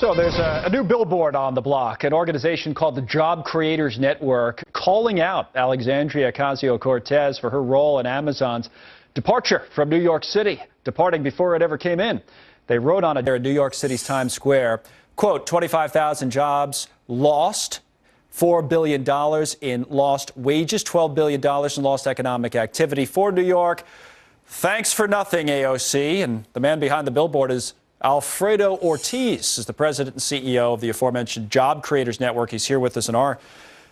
So there's a new billboard on the block, an organization called the Job Creators Network, calling out Alexandria Ocasio-Cortez for her role in Amazon's departure from New York City, departing before it ever came in. They wrote on it there in New York City's Times Square, quote, 25,000 jobs lost, $4 billion in lost wages, $12 billion in lost economic activity for New York. Thanks for nothing, AOC. And the man behind the billboard is Alfredo Ortiz, is the president and CEO of the aforementioned Job Creators Network. He's here with us in our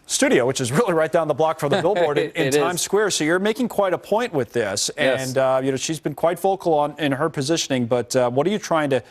studio, which is really right down the block from the billboard in Times Square. So you're making quite a point with this. Yes. And, you know, she's been quite vocal in her positioning. But what are you trying to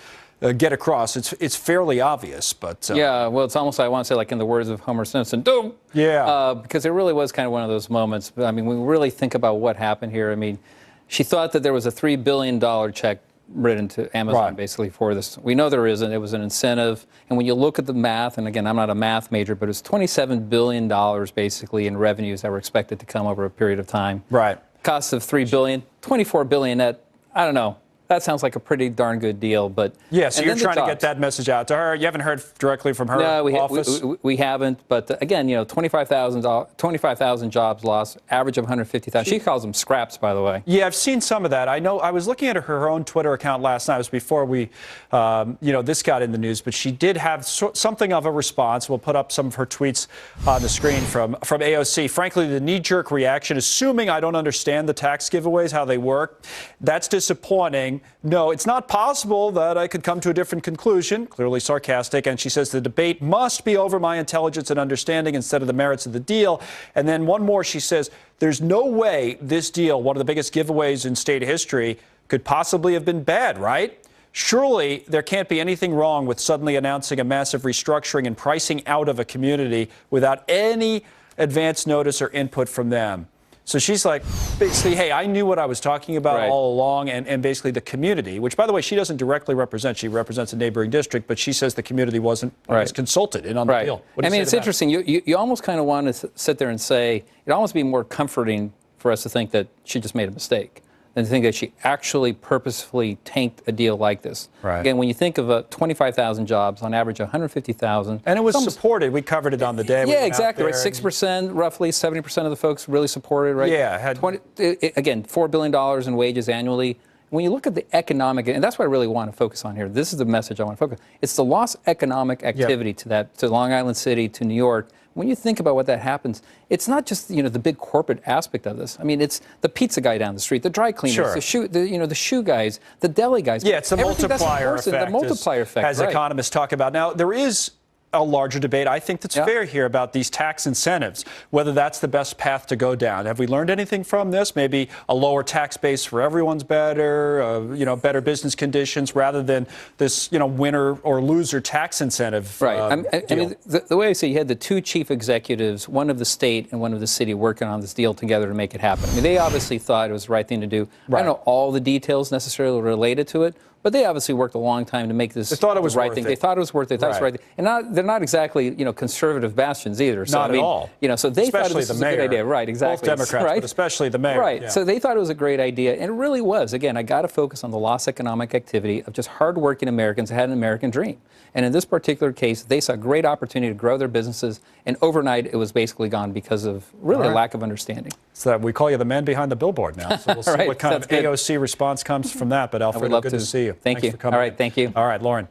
get across? It's fairly obvious, but... yeah, well, it's almost, I want to say, like in the words of Homer Simpson, doom! Yeah. Because it really was kind of one of those moments. I mean, when we really think about what happened here, I mean, she thought that there was a $3 billion check written to Amazon, basically, for this. We know there isn't. It was an incentive. And when you look at the math, and again, I'm not a math major, but it's $27 billion, basically, in revenues that were expected to come over a period of time. Right. Cost of $3 billion, $24 billion net. I don't know. That sounds like a pretty darn good deal, but... Yeah, so you're trying to get that message out to her. You haven't heard directly from her office? No, we haven't, but again, you know, 25,000 jobs lost, average of 150,000. She calls them scraps, by the way. Yeah, I've seen some of that. I know, I was looking at her own Twitter account last night. It was before we, you know, this got in the news, but she did have something of a response. We'll put up some of her tweets on the screen from AOC. Frankly, the knee-jerk reaction, assuming I don't understand the tax giveaways, how they work, that's disappointing. No, it's not possible that I could come to a different conclusion, clearly sarcastic. And she says the debate must be over my intelligence and understanding instead of the merits of the deal. And then one more, she says, there's no way this deal, one of the biggest giveaways in state history, could possibly have been bad, right? Surely there can't be anything wrong with suddenly announcing a massive restructuring and pricing out of a community without any advance notice or input from them. So she's like, basically, hey, I knew what I was talking about all along, and basically the community, which, by the way, she doesn't directly represent. She represents a neighboring district, but she says the community wasn't consulted in on the deal. I mean, it's interesting. You almost kind of want to sit there and say, it'd almost be more comforting for us to think that she just made a mistake than to think that she actually purposefully tanked a deal like this. Right. Again, when you think of 25,000 jobs, on average 150,000. And it was supported. We covered it on the day. Yeah, exactly. Right. 6%, roughly 70% of the folks really supported. Right. Yeah. Again, $4 billion in wages annually. When you look at the economic, and that's what I really want to focus on here. This is the message I want to focus on. It's the lost economic activity to Long Island City, to New York. When you think about what that happens, it's not just, you know, the big corporate aspect of this. I mean, it's the pizza guy down the street, the dry cleaners, the shoe guys, the deli guys. Yeah, it's the multiplier effect. The multiplier effect, as economists talk about. Now, there is a larger debate, I think, that's fair here about these tax incentives, whether that's the best path to go down. Have we learned anything from this? Maybe a lower tax base for everyone's better, you know, better business conditions rather than this, you know, winner or loser tax incentive. Right. I mean, the way I say, you had the two chief executives, one of the state and one of the city, working on this deal together to make it happen. I mean, they obviously thought it was the right thing to do. I don't know all the details necessarily related to it, but they obviously worked a long time to make this the right thing. They thought it was worth it. They thought it was the right thing. And they're not exactly, you know, conservative bastions either. So, not at all. You know, so they thought it was a good idea. Right, exactly. Both Democrats, but especially the mayor. Right. Yeah. So they thought it was a great idea, and it really was. Again, I got to focus on the lost economic activity of just hardworking Americans who had an American dream. And in this particular case, they saw a great opportunity to grow their businesses, and overnight it was basically gone because of really a lack of understanding. So we call you the man behind the billboard now. So we'll see what kind of AOC response comes from that. But Alfredo, good to see you. Thanks for coming. All right, thank you. All right, Lauren.